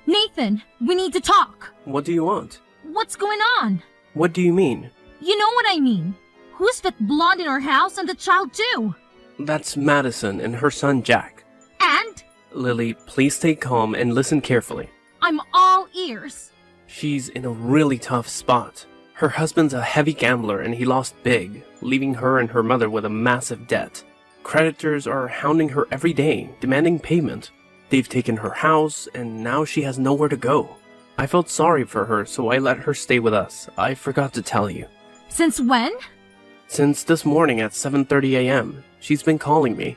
Nathan, we need to talk. What do you want? What's going on? What do you mean? You know what I mean. Who's that blonde in our house and the child too? That's Madison and her son Jack. And? Lily, please stay calm and listen carefully. I'm all ears. She's in a really tough spot. Her husband's a heavy gambler and he lost big, leaving her and her mother with a massive debt. Creditors are hounding her every day, demanding payment. They've taken her house and now she has nowhere to go. I felt sorry for her, so I let her stay with us. I forgot to tell you. Since when? Since this morning at 7:30 a.m. She's been calling me.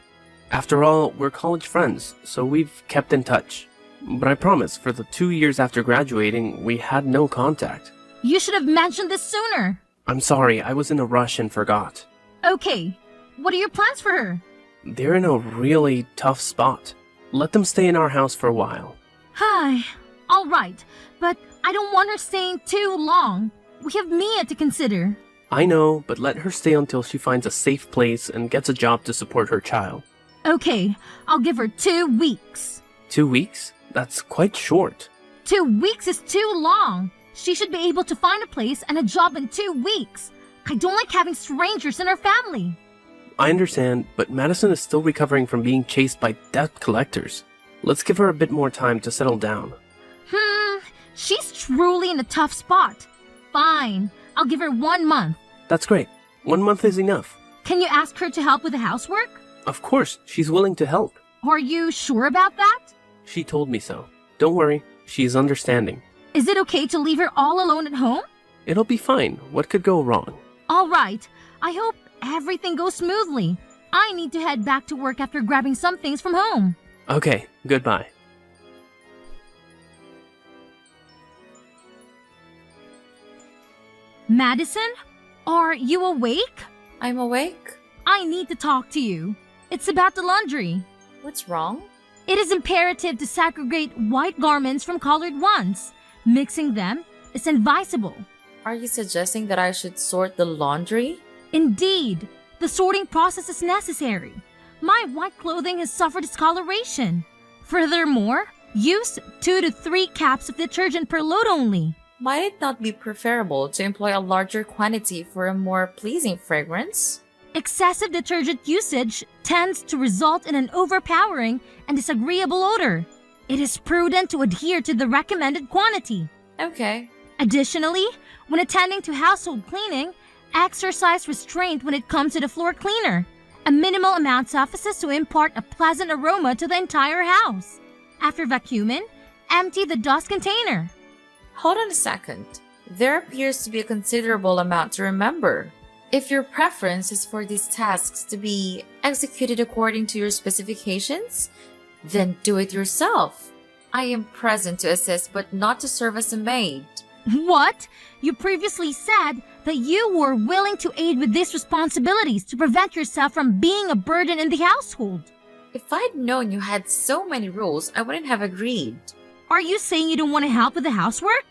After all, we're college friends, so we've kept in touch. But I promise, for the 2 years after graduating, we had no contact. You should have mentioned this sooner. I'm sorry, I was in a rush and forgot. Okay, what are your plans for her? They're in a really tough spot. Let them stay in our house for a while. Hi. All right, but I don't want her staying too long. We have Mia to consider. I know, but let her stay until she finds a safe place and gets a job to support her child. Okay, I'll give her 2 weeks. 2 weeks? That's quite short. 2 weeks is too long. She should be able to find a place and a job in 2 weeks. I don't like having strangers in our family. I understand, but Madison is still recovering from being chased by debt collectors. Let's give her a bit more time to settle down. She's truly in a tough spot. Fine, I'll give her 1 month. That's great. 1 month is enough. Can you ask her to help with the housework? Of course, she's willing to help. Are you sure about that? She told me so. Don't worry, she's understanding. Is it okay to leave her all alone at home? It'll be fine. What could go wrong? All right. I hope everything goes smoothly. I need to head back to work after grabbing some things from home. Okay, goodbye. Madison, are you awake? I'm awake. I need to talk to you. It's about the laundry. What's wrong? It is imperative to segregate white garments from colored ones. Mixing them is advisable. Are you suggesting that I should sort the laundry? Indeed, the sorting process is necessary. My white clothing has suffered discoloration. Furthermore, use 2 to 3 caps of detergent per load only. Might it not be preferable to employ a larger quantity for a more pleasing fragrance? Excessive detergent usage tends to result in an overpowering and disagreeable odor. It is prudent to adhere to the recommended quantity. Okay. Additionally, when attending to household cleaning, exercise restraint when it comes to the floor cleaner. A minimal amount suffices to impart a pleasant aroma to the entire house. After vacuuming, empty the dust container. Hold on a second. There appears to be a considerable amount to remember. If your preference is for these tasks to be executed according to your specifications, then do it yourself. I am present to assist but not to serve as a maid. What? You previously said that you were willing to aid with these responsibilities to prevent yourself from being a burden in the household. If I'd known you had so many rules, I wouldn't have agreed. Are you saying you don't want to help with the housework?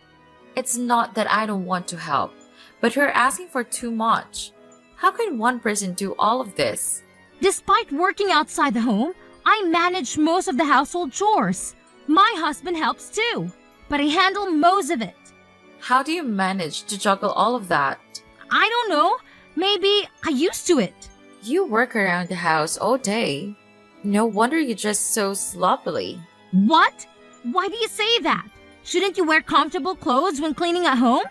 It's not that I don't want to help, but you're asking for too much. How can one person do all of this? Despite working outside the home, I manage most of the household chores. My husband helps too, but I handle most of it. How do you manage to juggle all of that? I don't know. Maybe I used to it. You work around the house all day. No wonder you dress so sloppily. What? Why do you say that? Shouldn't you wear comfortable clothes when cleaning at home?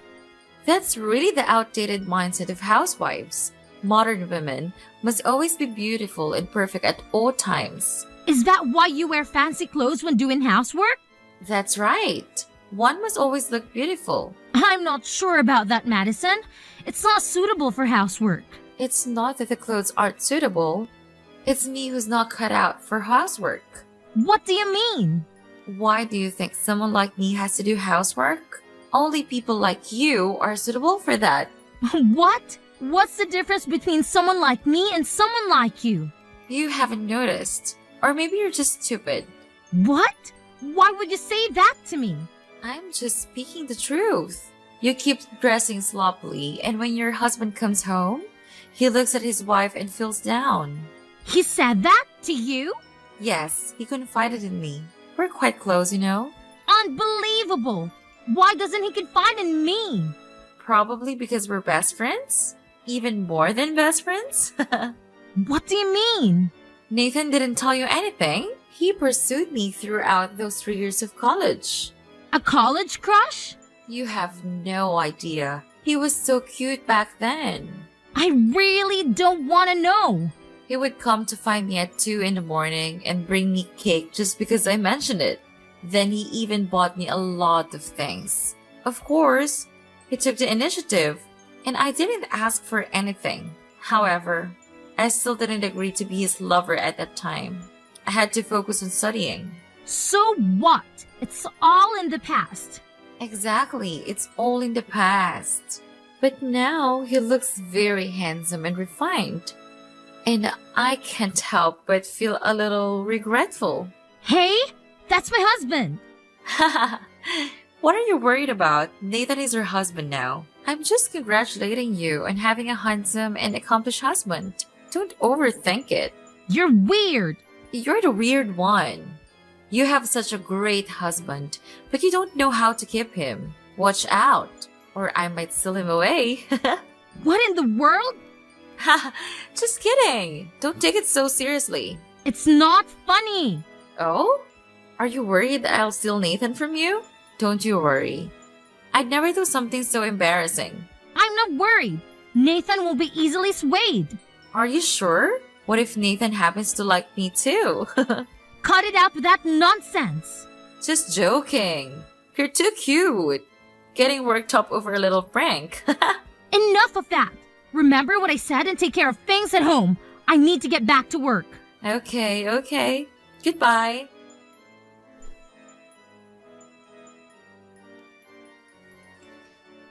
That's really the outdated mindset of housewives. Modern women must always be beautiful and perfect at all times. Is that why you wear fancy clothes when doing housework? That's right. One must always look beautiful. I'm not sure about that, Madison. It's not suitable for housework. It's not that the clothes aren't suitable. It's me who's not cut out for housework. What do you mean? Why do you think someone like me has to do housework? Only people like you are suitable for that. What? What's the difference between someone like me and someone like you? You haven't noticed. Or maybe you're just stupid. What? Why would you say that to me? I'm just speaking the truth. You keep dressing sloppily, and when your husband comes home, he looks at his wife and feels down. He said that to you? Yes, he confided in me. We're quite close, you know. Unbelievable! Why doesn't he confide in me? Probably because we're best friends? Even more than best friends? What do you mean? Nathan didn't tell you anything. He pursued me throughout those 3 years of college. A college crush? You have no idea. He was so cute back then. I really don't want to know. He would come to find me at 2 in the morning and bring me cake just because I mentioned it. Then he even bought me a lot of things. Of course, he took the initiative, and I didn't ask for anything. However, I still didn't agree to be his lover at that time. I had to focus on studying. So what? It's all in the past. Exactly, it's all in the past. But now he looks very handsome and refined. And I can't help but feel a little regretful. Hey, that's my husband. What are you worried about? Nathan is your husband now. I'm just congratulating you on having a handsome and accomplished husband. Don't overthink it. You're weird. You're the weird one. You have such a great husband, but you don't know how to keep him. Watch out, or I might steal him away. What in the world? Just kidding. Don't take it so seriously. It's not funny. Oh? Are you worried that I'll steal Nathan from you? Don't you worry. I'd never do something so embarrassing. I'm not worried. Nathan will be easily swayed. Are you sure? What if Nathan happens to like me too? Cut it out with that nonsense. Just joking. You're too cute. Getting worked up over a little prank. Enough of that. Remember what I said and take care of things at home. I need to get back to work. Okay. Goodbye.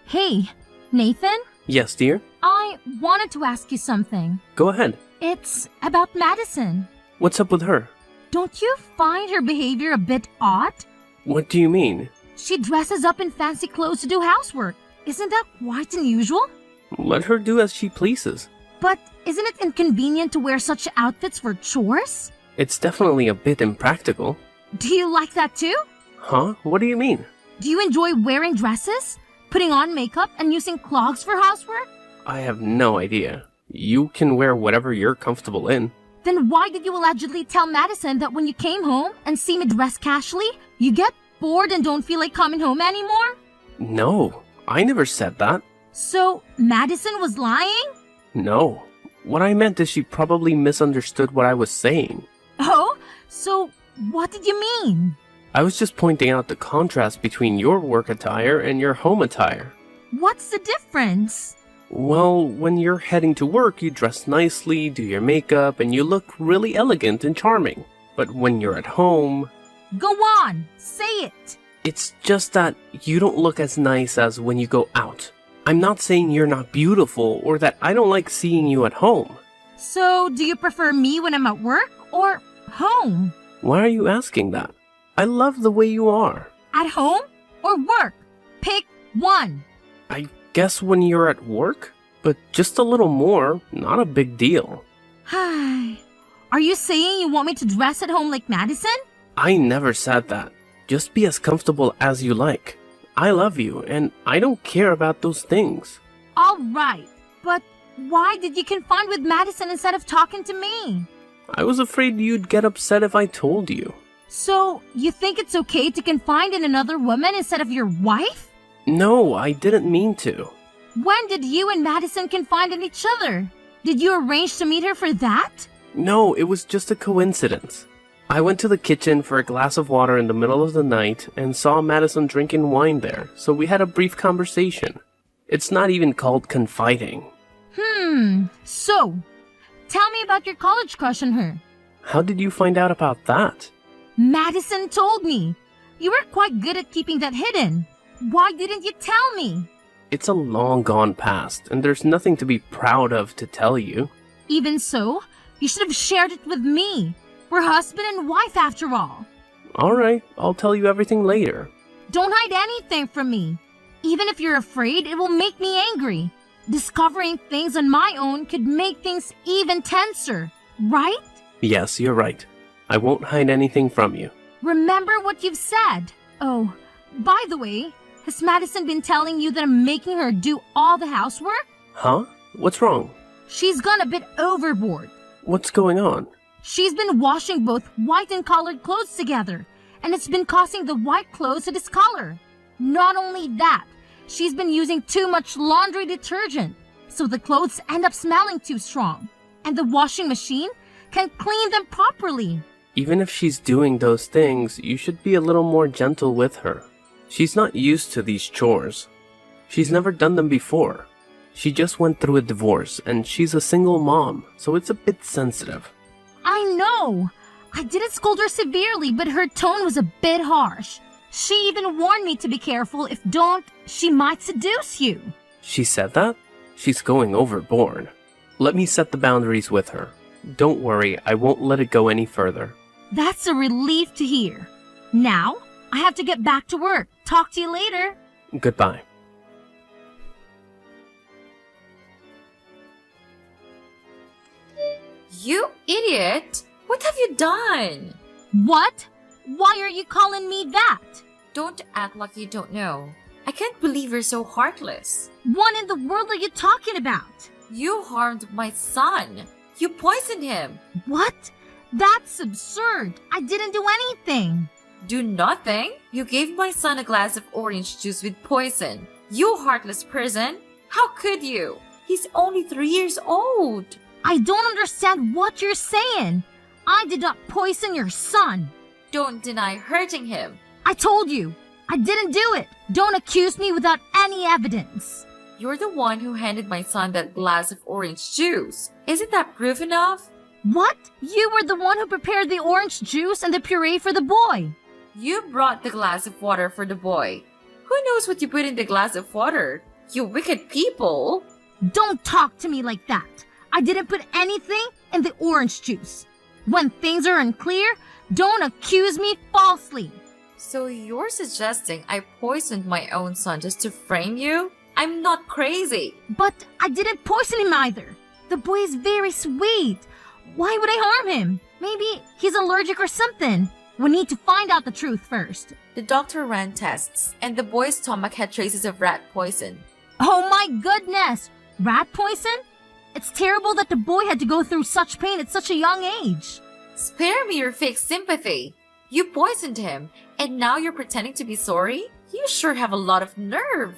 Hey, Nathan? Yes, dear? I wanted to ask you something. Go ahead. It's about Madison. What's up with her? Don't you find her behavior a bit odd? What do you mean? She dresses up in fancy clothes to do housework. Isn't that quite unusual? Let her do as she pleases. But isn't it inconvenient to wear such outfits for chores? It's definitely a bit impractical. Do you like that too? Huh? What do you mean? Do you enjoy wearing dresses, putting on makeup, and using clogs for housework? I have no idea. You can wear whatever you're comfortable in. Then why did you allegedly tell Madison that when you came home and see me dressed casually, you get bored and don't feel like coming home anymore? No, I never said that. So, Madison was lying? No. What I meant is she probably misunderstood what I was saying. Oh? So, what did you mean? I was just pointing out the contrast between your work attire and your home attire. What's the difference? Well, when you're heading to work, you dress nicely, do your makeup, and you look really elegant and charming. But when you're at home, Go on, say it. it's just that you don't look as nice as when you go out. I'm not saying you're not beautiful or that I don't like seeing you at home. So, do you prefer me when I'm at work or home? Why are you asking that? I love the way you are. At home or work? Pick one. I guess when you're at work, but just a little more, not a big deal. Hi. Are you saying you want me to dress at home like Madison? I never said that. Just be as comfortable as you like. I love you, and I don't care about those things. All right. But why did you confide with Madison instead of talking to me? I was afraid you'd get upset if I told you. So, you think it's okay to confide in another woman instead of your wife? No, I didn't mean to. When did you and Madison confide in each other? Did you arrange to meet her for that? No, it was just a coincidence. I went to the kitchen for a glass of water in the middle of the night and saw Madison drinking wine there, so we had a brief conversation. It's not even called confiding. So, tell me about your college crush on her. How did you find out about that? Madison told me. You were quite good at keeping that hidden. Why didn't you tell me? It's a long gone past, and there's nothing to be proud of to tell you. Even so, you should have shared it with me. We're husband and wife after all. Alright, I'll tell you everything later. Don't hide anything from me. Even if you're afraid, it will make me angry. Discovering things on my own could make things even tenser, right? Yes, you're right. I won't hide anything from you. Remember what you've said. Oh, By the way, has Madison been telling you that I'm making her do all the housework? Huh? What's wrong? She's gone a bit overboard. What's going on? She's been washing both white and colored clothes together, and it's been causing the white clothes to discolor. Not only that, she's been using too much laundry detergent, so the clothes end up smelling too strong, and the washing machine can't clean them properly. Even if she's doing those things, you should be a little more gentle with her. She's not used to these chores. She's never done them before. She just went through a divorce, and she's a single mom, so it's a bit sensitive. I know! I didn't scold her severely, but her tone was a bit harsh. She even warned me to be careful. If don't, she might seduce you. She said that? She's going overboard. Let me set the boundaries with her. Don't worry, I won't let it go any further. That's a relief to hear. Now, I have to get back to work. Talk to you later. Goodbye. You idiot! What have you done? What? Why are you calling me that? Don't act like you don't know. I can't believe you're so heartless. What in the world are you talking about? You harmed my son. You poisoned him. What? That's absurd. I didn't do anything. Do nothing? You gave my son a glass of orange juice with poison. You heartless person. How could you? He's only 3 years old. I don't understand what you're saying. I did not poison your son. Don't deny hurting him. I told you, I didn't do it. Don't accuse me without any evidence. You're the one who handed my son that glass of orange juice. Isn't that proof enough? What? You were the one who prepared the orange juice and the puree for the boy. You brought the glass of water for the boy. Who knows what you put in the glass of water? You wicked people. Don't talk to me like that. I didn't put anything in the orange juice. When things are unclear, don't accuse me falsely. So you're suggesting I poisoned my own son just to frame you? I'm not crazy. But I didn't poison him either. The boy is very sweet. Why would I harm him? Maybe he's allergic or something. We need to find out the truth first. The doctor ran tests, and the boy's stomach had traces of rat poison. Oh my goodness! Rat poison? It's terrible that the boy had to go through such pain at such a young age. Spare me your fake sympathy. You poisoned him, and now you're pretending to be sorry? You sure have a lot of nerve.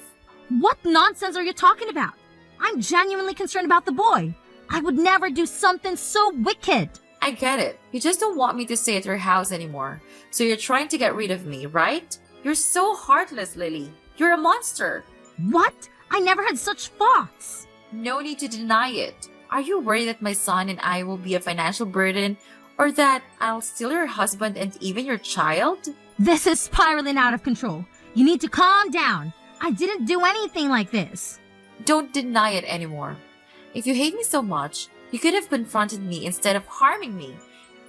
What nonsense are you talking about? I'm genuinely concerned about the boy. I would never do something so wicked. I get it. You just don't want me to stay at your house anymore. So you're trying to get rid of me, right? You're so heartless, Lily. You're a monster. What? I never had such thoughts. No need to deny it. Are you worried that my son and I will be a financial burden, or that I'll steal your husband and even your child? This is spiraling out of control. You need to calm down. I didn't do anything like this. Don't deny it anymore. If you hate me so much, you could have confronted me instead of harming me.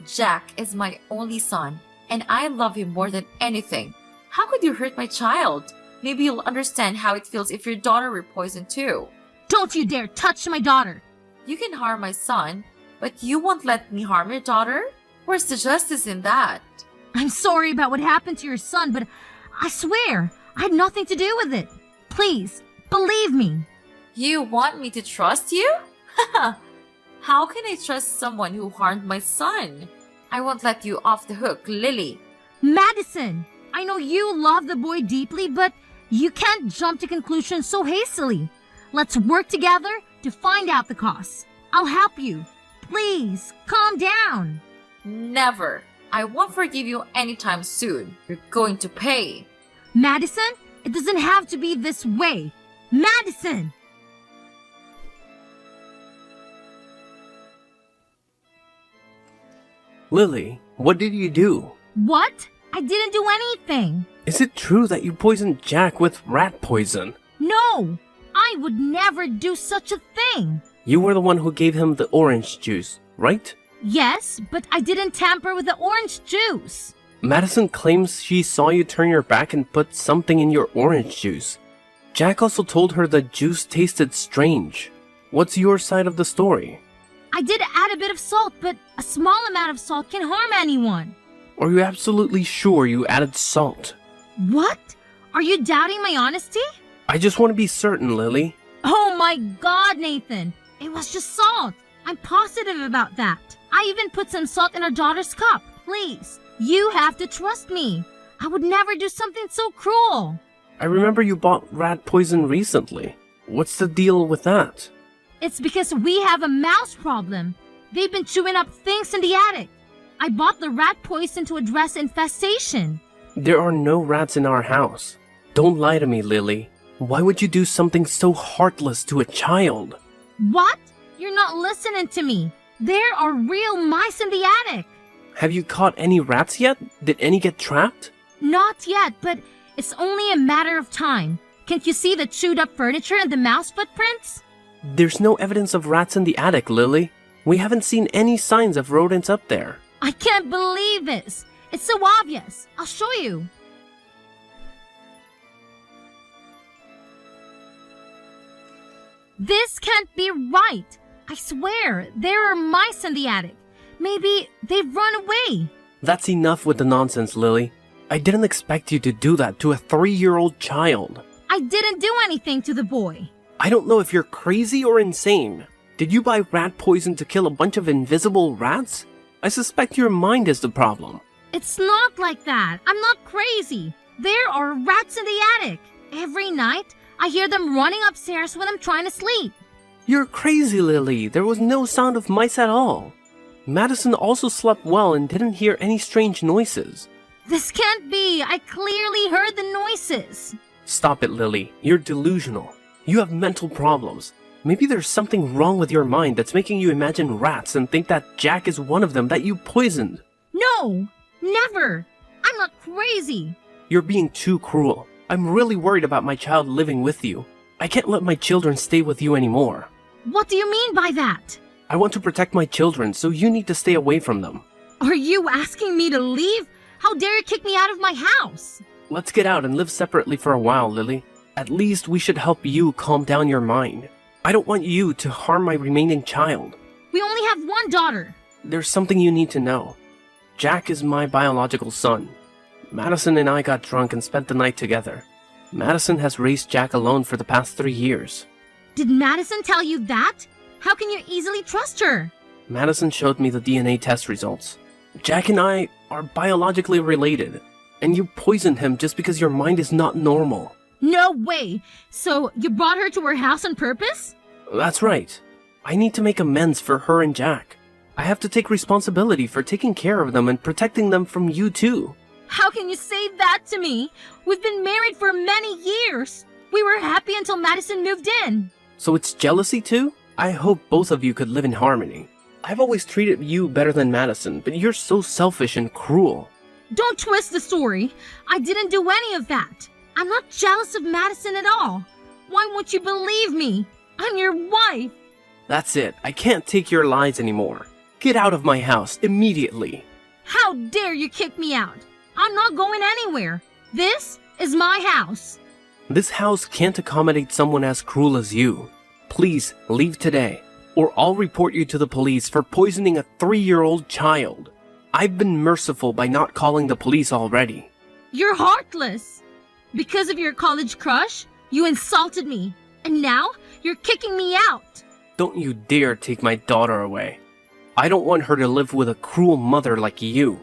Jack is my only son, and I love him more than anything. How could you hurt my child? Maybe you'll understand how it feels if your daughter were poisoned too. Don't you dare touch my daughter. You can harm my son, but you won't let me harm your daughter? Where's the justice in that? I'm sorry about what happened to your son, but I swear I had nothing to do with it. Please, believe me. You want me to trust you? How can I trust someone who harmed my son? I won't let you off the hook, Lily. Madison, I know you love the boy deeply, but you can't jump to conclusions so hastily. Let's work together to find out the cause. I'll help you. Please, calm down. Never. I won't forgive you anytime soon. You're going to pay. Madison, it doesn't have to be this way. Madison! Lily, what did you do? What? I didn't do anything. Is it true that you poisoned Jack with rat poison? No, I would never do such a thing. You were the one who gave him the orange juice, right? Yes, but I didn't tamper with the orange juice. Madison claims she saw you turn your back and put something in your orange juice. Jack also told her the juice tasted strange. What's your side of the story? I did add a bit of salt, but a small amount of salt can harm anyone. Are you absolutely sure you added salt? What? Are you doubting my honesty? I just want to be certain, Lily. Oh my god, Nathan! It was just salt! I'm positive about that. I even put some salt in our daughter's cup. Please, you have to trust me. I would never do something so cruel. I remember you bought rat poison recently. What's the deal with that? It's because we have a mouse problem. They've been chewing up things in the attic. I bought the rat poison to address infestation. There are no rats in our house. Don't lie to me, Lily. Why would you do something so heartless to a child? What? You're not listening to me. There are real mice in the attic. Have you caught any rats yet? Did any get trapped? Not yet, but it's only a matter of time. Can't you see the chewed up furniture and the mouse footprints? There's no evidence of rats in the attic, Lily. We haven't seen any signs of rodents up there. I can't believe this. It's so obvious. I'll show you. This can't be right. I swear, there are mice in the attic. Maybe they've run away. That's enough with the nonsense, Lily. I didn't expect you to do that to a 3-year-old child. I didn't do anything to the boy. I don't know if you're crazy or insane. Did you buy rat poison to kill a bunch of invisible rats? I suspect your mind is the problem. It's not like that. I'm not crazy. There are rats in the attic. Every night, I hear them running upstairs when I'm trying to sleep. You're crazy, Lily. There was no sound of mice at all. Madison also slept well and didn't hear any strange noises. This can't be. I clearly heard the noises. Stop it, Lily. You're delusional. You have mental problems. Maybe there's something wrong with your mind that's making you imagine rats and think that Jack is one of them that you poisoned. No, never. I'm not crazy. You're being too cruel. I'm really worried about my child living with you. I can't let my children stay with you anymore. What do you mean by that? I want to protect my children, so you need to stay away from them. Are you asking me to leave? How dare you kick me out of my house? Let's get out and live separately for a while, Lily. At least we should help you calm down your mind. I don't want you to harm my remaining child. We only have one daughter. There's something you need to know. Jack is my biological son. Madison and I got drunk and spent the night together. Madison has raised Jack alone for the past 3 years. Did Madison tell you that? How can you easily trust her? Madison showed me the DNA test results. Jack and I are biologically related, and you poisoned him just because your mind is not normal. No way! So you brought her to her house on purpose? That's right. I need to make amends for her and Jack. I have to take responsibility for taking care of them and protecting them from you too. How can you say that to me? We've been married for many years. We were happy until Madison moved in. So it's jealousy too? I hope both of you could live in harmony. I've always treated you better than Madison, but you're so selfish and cruel. Don't twist the story. I didn't do any of that. I'm not jealous of Madison at all. Why won't you believe me? I'm your wife. That's it. I can't take your lies anymore. Get out of my house immediately. How dare you kick me out? I'm not going anywhere. This is my house. This house can't accommodate someone as cruel as you. Please leave today, or I'll report you to the police for poisoning a 3-year-old child. I've been merciful by not calling the police already. You're heartless. Because of your college crush, you insulted me. And now you're kicking me out. Don't you dare take my daughter away. I don't want her to live with a cruel mother like you.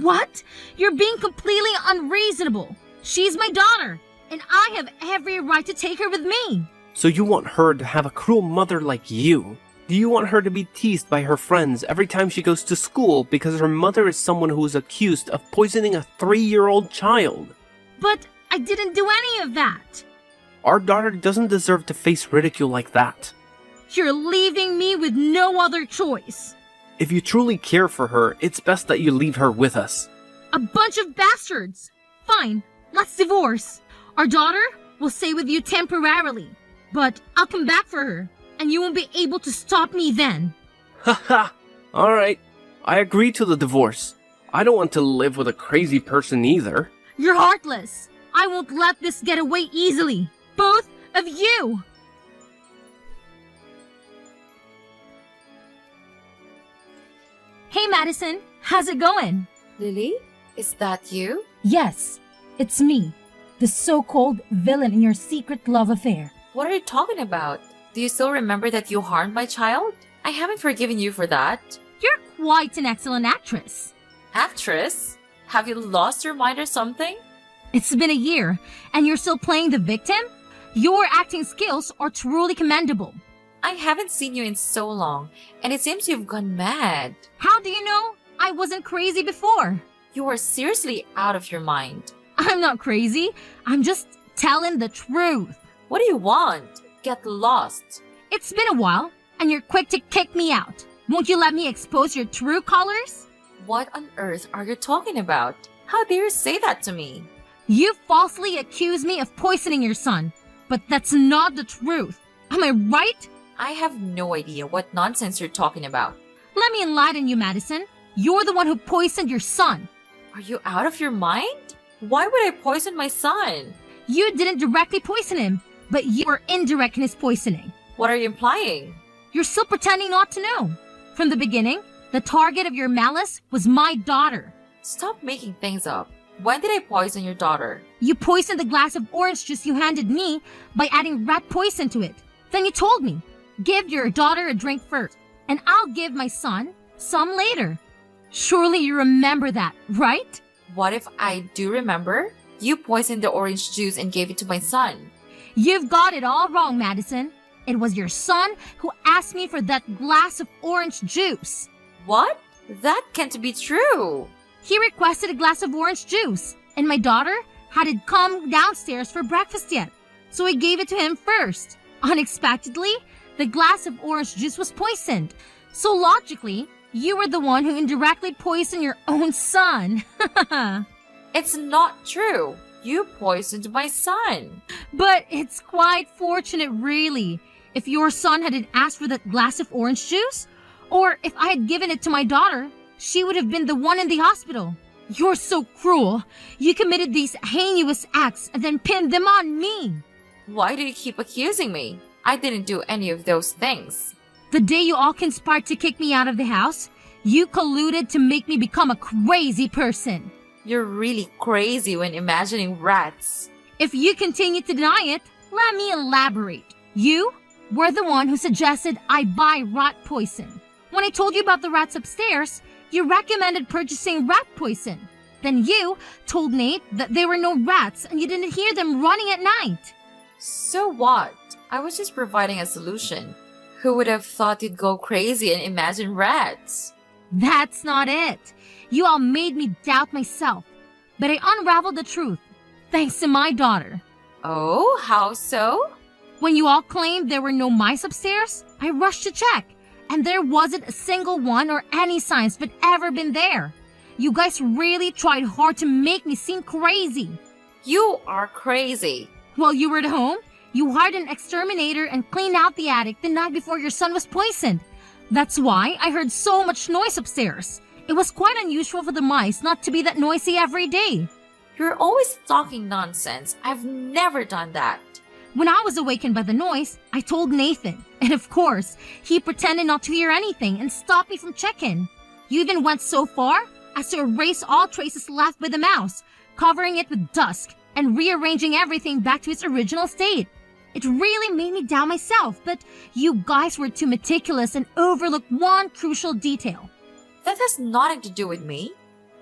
What? You're being completely unreasonable. She's my daughter, and I have every right to take her with me. So you want her to have a cruel mother like you? Do you want her to be teased by her friends every time she goes to school because her mother is someone who is accused of poisoning a 3-year-old child? But I didn't do any of that. Our daughter doesn't deserve to face ridicule like that. You're leaving me with no other choice. If you truly care for her, it's best that you leave her with us. A bunch of bastards. Fine, let's divorce. Our daughter will stay with you temporarily, but I'll come back for her, and you won't be able to stop me then. Haha! Alright, I agree to the divorce. I don't want to live with a crazy person either. You're heartless. I won't let this get away easily. Both of you. Hey, Madison. How's it going? Lily, is that you? Yes, it's me. the so-called villain in your secret love affair. What are you talking about? Do you still remember that you harmed my child? I haven't forgiven you for that. You're quite an excellent actress. Actress? Have you lost your mind or something? It's been a year, and you're still playing the victim? Your acting skills are truly commendable. I haven't seen you in so long, and it seems you've gone mad. How do you know? I wasn't crazy before. You are seriously out of your mind. I'm not crazy. I'm just telling the truth. What do you want? Get lost. It's been a while, and you're quick to kick me out. Won't you let me expose your true colors? What on earth are you talking about? How dare you say that to me? You falsely accuse me of poisoning your son, but that's not the truth. Am I right? I have no idea what nonsense you're talking about. Let me enlighten you, Madison. You're the one who poisoned your son. Are you out of your mind? Why would I poison my son? You didn't directly poison him, but you were indirect in his poisoning. What are you implying? You're still pretending not to know. From the beginning, the target of your malice was my daughter. Stop making things up. When did I poison your daughter? You poisoned the glass of orange juice you handed me by adding rat poison to it. Then you told me, give your daughter a drink first, and I'll give my son some later. Surely you remember that, right? What if I do remember? You poisoned the orange juice and gave it to my son. You've got it all wrong, Madison. It was your son who asked me for that glass of orange juice. What? That can't be true. He requested a glass of orange juice, and my daughter hadn't come downstairs for breakfast yet, so I gave it to him first. Unexpectedly, the glass of orange juice was poisoned. So logically, you were the one who indirectly poisoned your own son. It's not true. You poisoned my son. But it's quite fortunate, really. If your son hadn't asked for that glass of orange juice, or if I had given it to my daughter, she would have been the one in the hospital. You're so cruel. You committed these heinous acts and then pinned them on me. Why do you keep accusing me? I didn't do any of those things. The day you all conspired to kick me out of the house, you colluded to make me become a crazy person. You're really crazy when imagining rats. If you continue to deny it, let me elaborate. You were the one who suggested I buy rat poison. When I told you about the rats upstairs, you recommended purchasing rat poison. Then you told Nate that there were no rats and you didn't hear them running at night. So what? I was just providing a solution. Who would have thought you'd go crazy and imagine rats? That's not it. You all made me doubt myself. But I unraveled the truth, thanks to my daughter. Oh, how so? When you all claimed there were no mice upstairs, I rushed to check. And there wasn't a single one or any signs of it ever been there. You guys really tried hard to make me seem crazy. You are crazy. While you were at home, you hired an exterminator and cleaned out the attic the night before your son was poisoned. That's why I heard so much noise upstairs. It was quite unusual for the mice not to be that noisy every day. You're always talking nonsense. I've never done that. When I was awakened by the noise, I told Nathan. And of course, he pretended not to hear anything and stopped me from checking. You even went so far as to erase all traces left by the mouse, covering it with dust and rearranging everything back to its original state. It really made me doubt myself, but you guys were too meticulous and overlooked one crucial detail. That has nothing to do with me.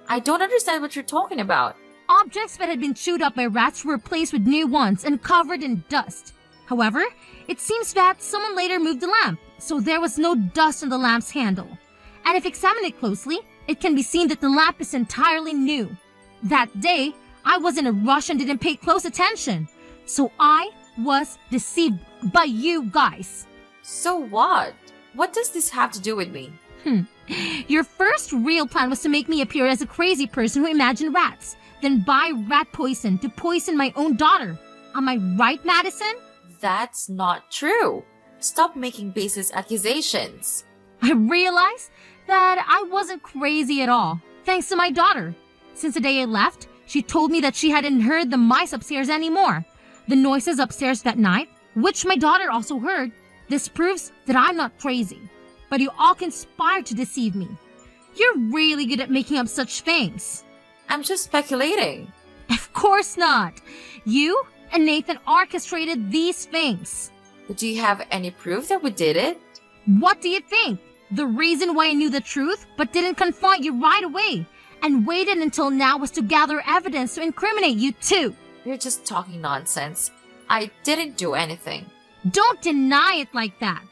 I don't understand what you're talking about. Objects that had been chewed up by rats were replaced with new ones and covered in dust. However, it seems that someone later moved the lamp, so there was no dust on the lamp's handle. And if examined it closely, it can be seen that the lamp is entirely new. That day, I was in a rush and didn't pay close attention, so I was deceived by you guys. So what? What does this have to do with me? Your first real plan was to make me appear as a crazy person who imagined rats, then buy rat poison to poison my own daughter. Am I right, Madison? That's not true. Stop making baseless accusations. I realized that I wasn't crazy at all, thanks to my daughter. Since the day I left, she told me that she hadn't heard the mice upstairs anymore. The noises upstairs that night, which my daughter also heard, this proves that I'm not crazy. But you all conspired to deceive me. You're really good at making up such things. I'm just speculating. Of course not. You and Nathan orchestrated these things. Do you have any proof that we did it? What do you think? The reason why I knew the truth but didn't confront you right away and waited until now was to gather evidence to incriminate you too. You're just talking nonsense. I didn't do anything. Don't deny it like that.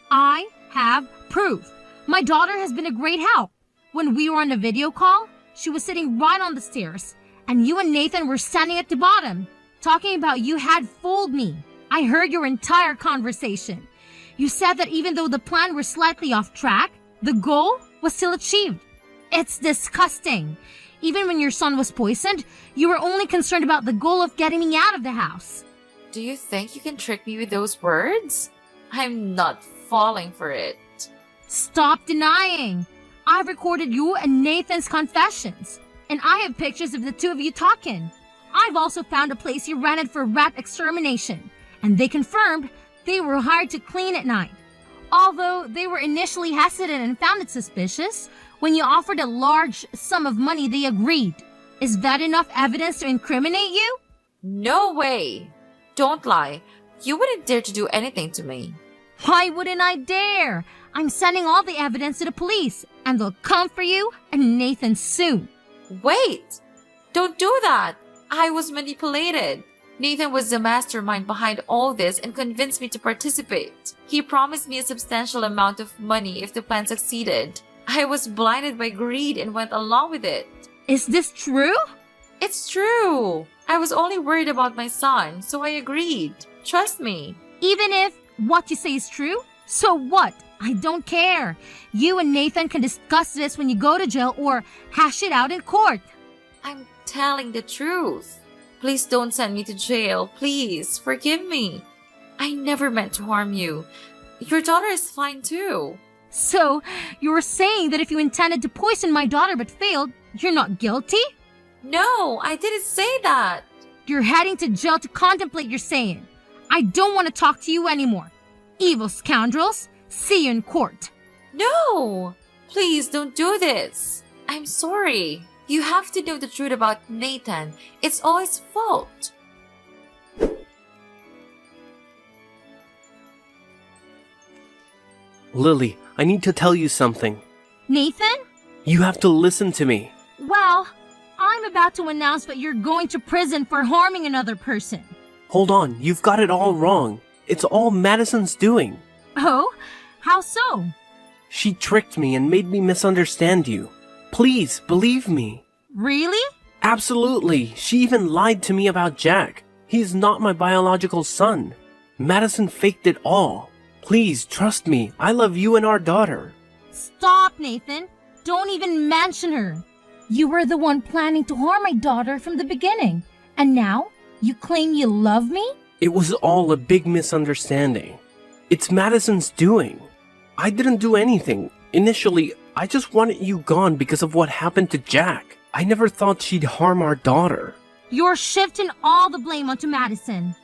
I have proof. My daughter has been a great help. When we were on the video call, she was sitting right on the stairs, and you and Nathan were standing at the bottom, talking about you had fooled me. I heard your entire conversation. You said that even though the plan was slightly off track, the goal was still achieved. It's disgusting. Even when your son was poisoned, you were only concerned about the goal of getting me out of the house. Do you think you can trick me with those words? I'm not falling for it. Stop denying. I've recorded you and Nathan's confessions, and I have pictures of the two of you talking. I've also found a place you rented for rat extermination, and they confirmed they were hired to clean at night. Although they were initially hesitant and found it suspicious, when you offered a large sum of money, they agreed. Is that enough evidence to incriminate you? No way! Don't lie. You wouldn't dare to do anything to me. Why wouldn't I dare? I'm sending all the evidence to the police, and they'll come for you and Nathan soon. Wait! Don't do that! I was manipulated. Nathan was the mastermind behind all this and convinced me to participate. He promised me a substantial amount of money if the plan succeeded. I was blinded by greed and went along with it. Is this true? It's true. I was only worried about my son, so I agreed. Trust me. Even if what you say is true, so what? I don't care. You and Nathan can discuss this when you go to jail or hash it out in court. I'm telling the truth. Please don't send me to jail. Please, forgive me. I never meant to harm you. Your daughter is fine too. So, you're saying that if you intended to poison my daughter but failed, you're not guilty? No, I didn't say that. You're heading to jail to contemplate your saying. I don't want to talk to you anymore. Evil scoundrels, see you in court. No, please don't do this. I'm sorry. You have to know the truth about Nathan. It's all his fault. Lily, I need to tell you something. Nathan? You have to listen to me. Well, I'm about to announce that you're going to prison for harming another person. Hold on, you've got it all wrong. It's all Madison's doing. Oh? How so? She tricked me and made me misunderstand you. Please, believe me. Really? Absolutely. She even lied to me about Jack. He's not my biological son. Madison faked it all. Please, trust me. I love you and our daughter. Stop, Nathan. Don't even mention her. You were the one planning to harm my daughter from the beginning. And now, you claim you love me? It was all a big misunderstanding. It's Madison's doing. I didn't do anything. Initially, I just wanted you gone because of what happened to Jack. I never thought she'd harm our daughter. You're shifting all the blame onto Madison,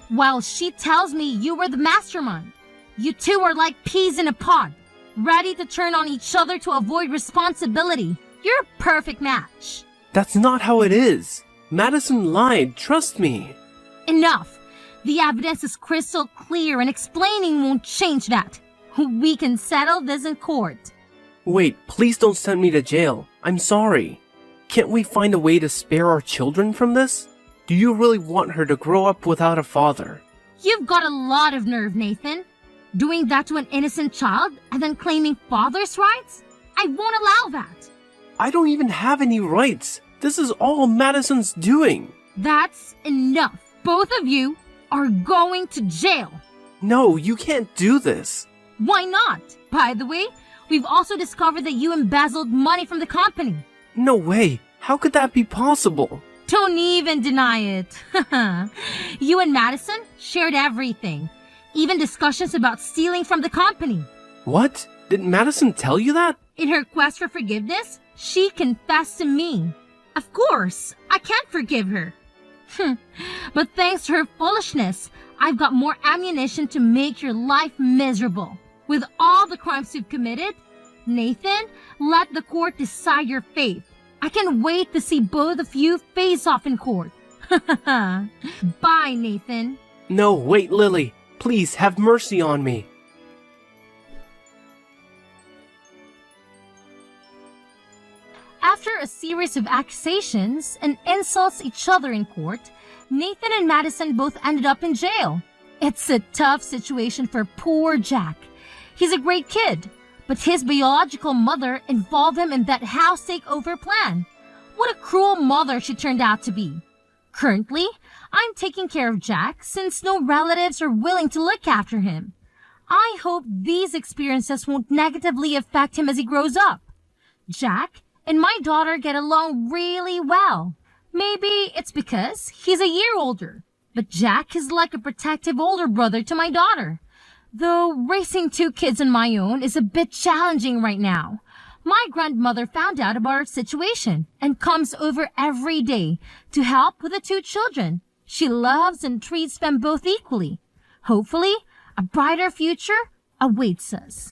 while she tells me you were the mastermind. You two are like peas in a pod, ready to turn on each other to avoid responsibility. You're a perfect match. That's not how it is. Madison lied, trust me. Enough. The evidence is crystal clear and explaining won't change that. We can settle this in court. Wait, please don't send me to jail. I'm sorry. Can't we find a way to spare our children from this? Do you really want her to grow up without a father? You've got a lot of nerve, Nathan. Doing that to an innocent child and then claiming father's rights? I won't allow that. I don't even have any rights. This is all Madison's doing. That's enough. Both of you are going to jail. No, you can't do this. Why not? By the way, we've also discovered that you embezzled money from the company. No way. How could that be possible? Don't even deny it. You and Madison shared everything, even discussions about stealing from the company. What? Did Madison tell you that? In her quest for forgiveness, she confessed to me. Of course, I can't forgive her. But thanks to her foolishness, I've got more ammunition to make your life miserable. With all the crimes you've committed, Nathan, let the court decide your fate. I can't wait to see both of you face off in court. Bye, Nathan. No, wait, Lily. Please have mercy on me. After a series of accusations and insults each other in court, Nathan and Madison both ended up in jail. It's a tough situation for poor Jack. He's a great kid, but his biological mother involved him in that house takeover plan. What a cruel mother she turned out to be. Currently, I'm taking care of Jack since no relatives are willing to look after him. I hope these experiences won't negatively affect him as he grows up. Jack and my daughter get along really well. Maybe it's because he's a year older, but Jack is like a protective older brother to my daughter. Though raising two kids on my own is a bit challenging right now. My grandmother found out about our situation and comes over every day to help with the two children. She loves and treats them both equally. Hopefully, a brighter future awaits us.